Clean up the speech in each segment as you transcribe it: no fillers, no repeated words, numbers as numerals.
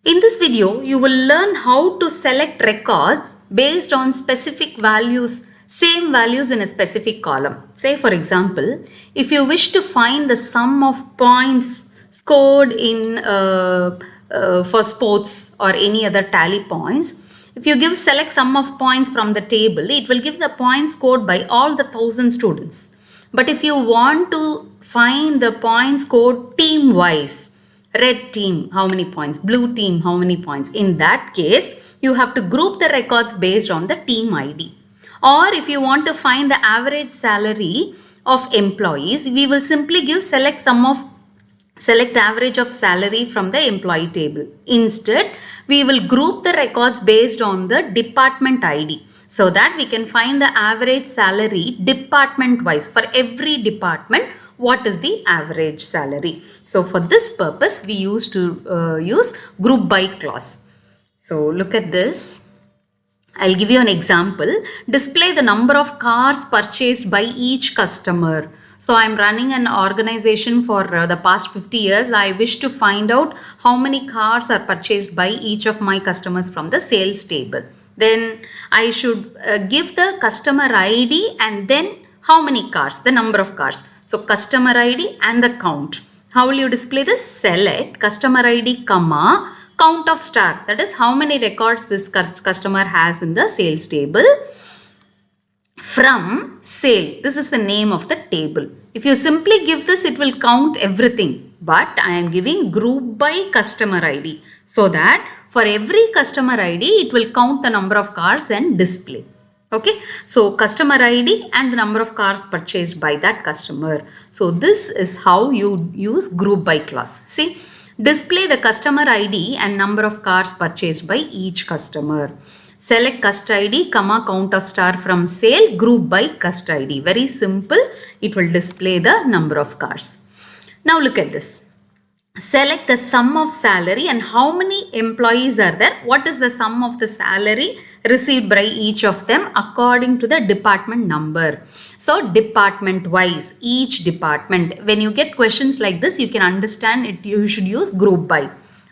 In this video, you will learn how to select records based on specific values, same values in a specific column. Say for example, if you wish to find the sum of points scored in for sports or any other tally points, if you give select sum of points from the table, it will give the points scored by all the 1000 students. But if you want to find the points scored team wise, red team how many points, blue team how many points, in that case you have to group the records based on the team ID. Or if you want to find the average salary of employees, we will simply give select average of salary from the employee table. Instead, we will group the records based on the department ID so that we can find the average salary department wise. For every department, what is the average salary? So for this purpose, we used to use group by clause. So look at this. I'll give you an example. Display the number of cars purchased by each customer. So I'm running an organization for the past 50 years. I wish to find out how many cars are purchased by each of my customers from the sales table. Then I should give the customer ID and then how many cars, the number of cars. So customer ID and the count. How will you display this? Select customer ID, comma, count of star. That is how many records this customer has in the sales table from sale. This is the name of the table. If you simply give this, it will count everything. But I am giving group by customer ID so that for every customer ID, it will count the number of cars and display. Okay, so customer ID and the number of cars purchased by that customer. So this is how you use group by clause. See, display the customer ID and number of cars purchased by each customer. Select cust ID, comma, count of star from sale, group by cust ID. Very simple. It will display the number of cars. Now look at this. Select the sum of salary and how many employees are there. What is the sum of the salary received by each of them according to the department number. So department wise, each department. When you get questions like this, you can understand it. You should use group by.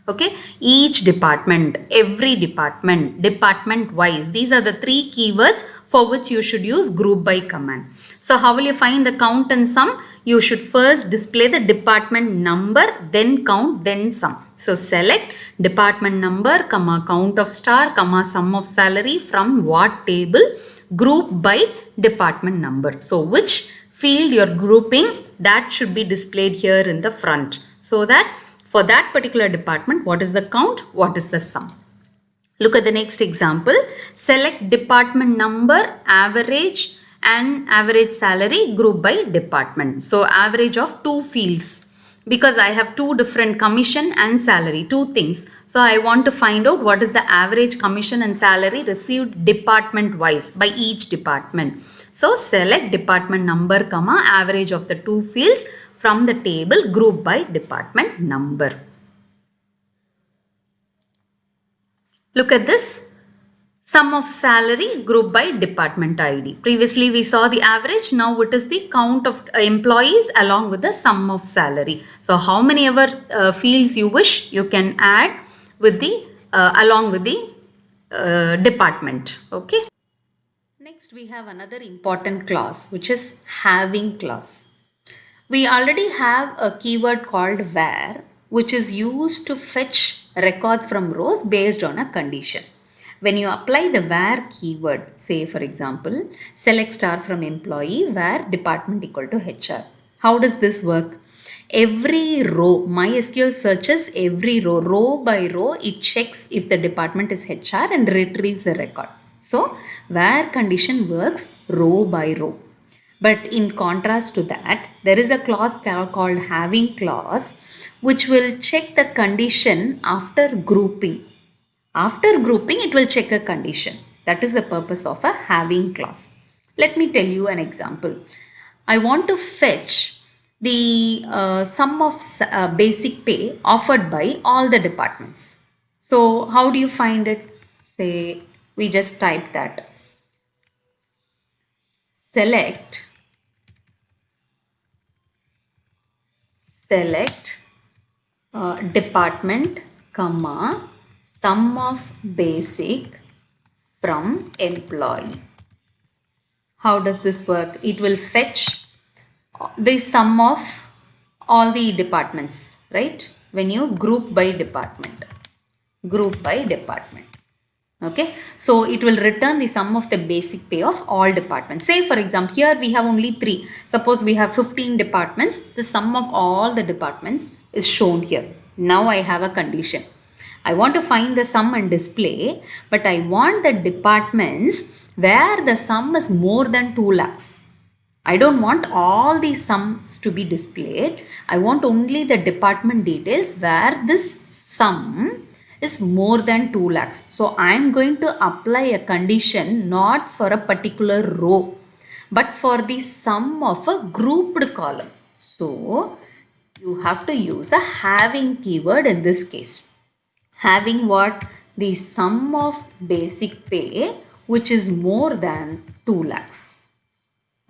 Okay, each department, every department, department wise. These are the three keywords for which you should use group by command. So how will you find the count and sum? You should first display the department number, then count, then sum. So select department number, comma, count of star, comma, sum of salary from what table, group by department number. So which field you're grouping, that should be displayed here in the front. So that for that particular department, what is the count, what is the sum. Look at the next example. Select department number, average and average salary, group by department. So average of two fields, because I have two different commission and salary, two things. So I want to find out what is the average commission and salary received department wise by each department. So select department number, comma, average of the two fields from the table, group by department number. Look at this. Sum of salary, group by department ID. Previously we saw the average. Now it is the count of employees along with the sum of salary. So how many ever fields you wish, you can add with the along with the department. Okay. Next we have another important clause, which is having clause. We already have a keyword called where, which is used to fetch records from rows based on a condition. When you apply the where keyword, say for example, select star from employee where department equal to HR. How does this work? Every row, MySQL searches every row by row, it checks if the department is HR and retrieves the record. So where condition works row by row. But in contrast to that, there is a clause called having clause, which will check the condition after grouping. After grouping, it will check a condition. That is the purpose of a having clause. Let me tell you an example. I want to fetch the sum of basic pay offered by all the departments. So how do you find it? Say we just type that. Select department, comma, sum of basic from employee. How does this work? It will fetch the sum of all the departments, right? When you group by department. Okay, so it will return the sum of the basic pay of all departments. Say for example, here we have only 3. Suppose we have 15 departments. The sum of all the departments is shown here. Now I have a condition. I want to find the sum and display, but I want the departments where the sum is more than 2 lakhs. I don't want all these sums to be displayed. I want only the department details where this sum is more than 2 lakhs. So I am going to apply a condition not for a particular row, but for the sum of a grouped column. So you have to use a having keyword in this case. Having what? The sum of basic pay which is more than 2 lakhs.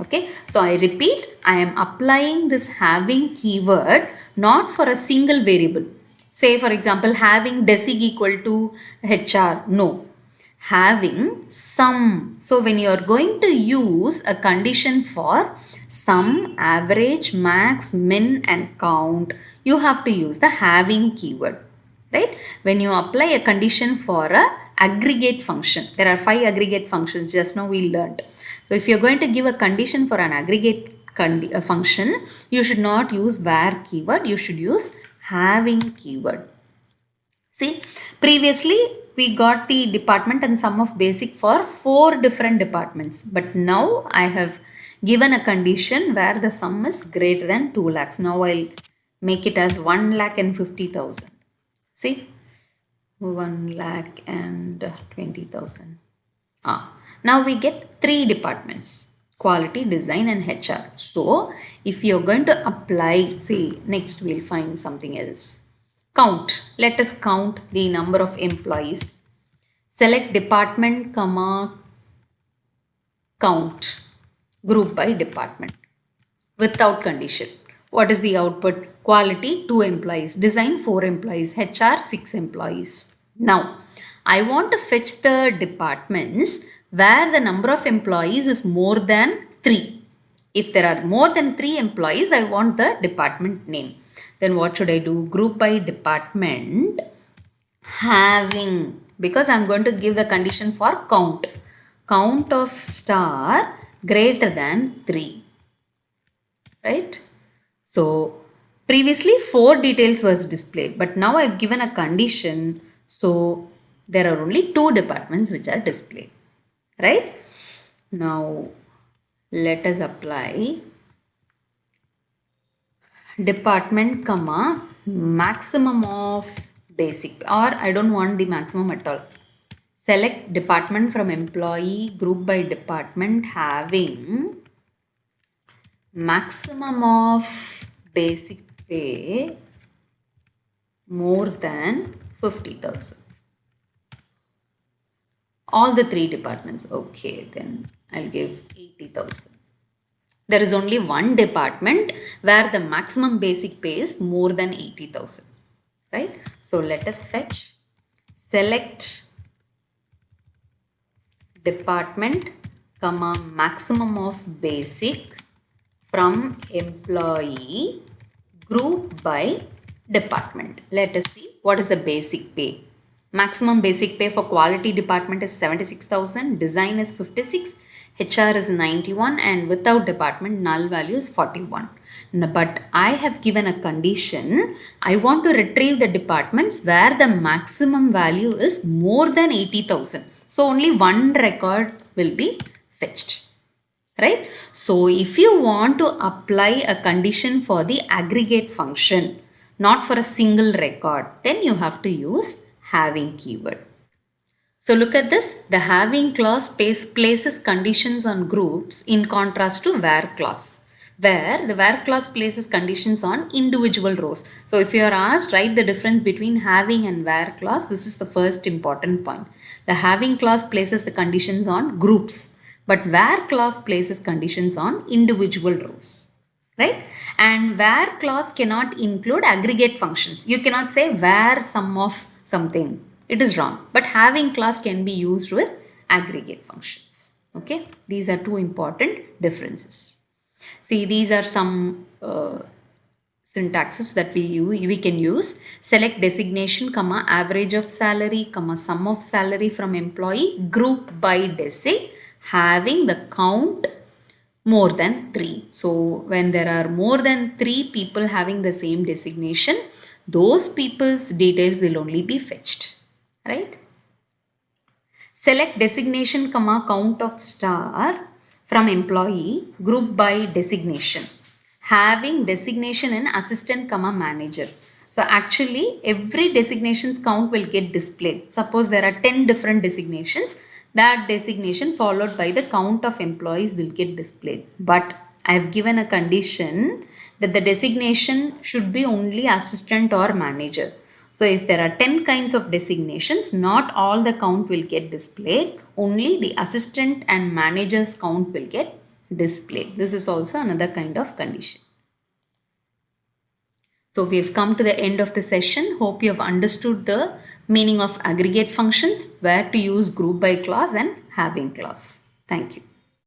Okay, so I repeat, I am applying this having keyword not for a single variable. Say for example, having desig equal to HR. No, having sum. So when you are going to use a condition for sum, average, max, min and count, you have to use the having keyword, right? When you apply a condition for a aggregate function, there are 5 aggregate functions, just now we learned. So if you are going to give a condition for an aggregate function, you should not use where keyword, you should use having keyword. See, previously we got the department and sum of basic for 4 different departments, but now I have given a condition where the sum is greater than 2 lakhs. Now I'll make it as 1,50,000. See, 1,20,000. Now we get 3 departments, quality, design and HR. So if you're going to apply, see, next we'll find something else. Count. Let us count the number of employees. Select department, comma, count. Group by department. Without condition. What is the output? Quality 2 employees, design 4 employees, HR 6 employees. Now I want to fetch the departments where the number of employees is more than 3. If there are more than 3 employees, I want the department name. Then what should I do? Group by department, having, because I am going to give the condition for count. Count of star greater than 3. Right? So previously 4 details was displayed, but now I have given a condition. So there are only 2 departments which are displayed. Right? Now let us apply department, comma, maximum of basic, or I don't want the maximum at all. Select department from employee, group by department, having maximum of basic pay more than 50,000. All the 3 departments. Okay, then I'll give 80,000. There is only one department where the maximum basic pay is more than 80,000. Right? So let us fetch. Select department, comma, maximum of basic from employee, group by department. Let us see what is the basic pay. Maximum basic pay for quality department is 76,000, design is 56, HR is 91 and without department null value is 41. But I have given a condition. I want to retrieve the departments where the maximum value is more than 80,000. So only one record will be fetched. Right? So if you want to apply a condition for the aggregate function, not for a single record, then you have to use having keyword. So look at this. The having clause places conditions on groups in contrast to where clause, where the where clause places conditions on individual rows. So if you are asked, write the difference between having and where clause, this is the first important point. The having clause places the conditions on groups, but where clause places conditions on individual rows. Right? And where clause cannot include aggregate functions. You cannot say where sum of something. it is wrong. But having class can be used with aggregate functions. Okay, these are two important differences. See, these are some syntaxes that we can use. Select designation, comma, average of salary, comma, sum of salary from employee, group by desig, having the count more than 3. So when there are more than 3 people having the same designation, those people's details will only be fetched, right? Select designation, comma, count of star from employee, group by designation, having designation in assistant, comma, manager. So actually every designation's count will get displayed. Suppose there are 10 different designations, that designation followed by the count of employees will get displayed. But I have given a condition that the designation should be only assistant or manager. So if there are 10 kinds of designations, not all the count will get displayed. Only the assistant and manager's count will get displayed. This is also another kind of condition. So we have come to the end of the session. Hope you have understood the meaning of aggregate functions, where to use group by clause and having clause. Thank you.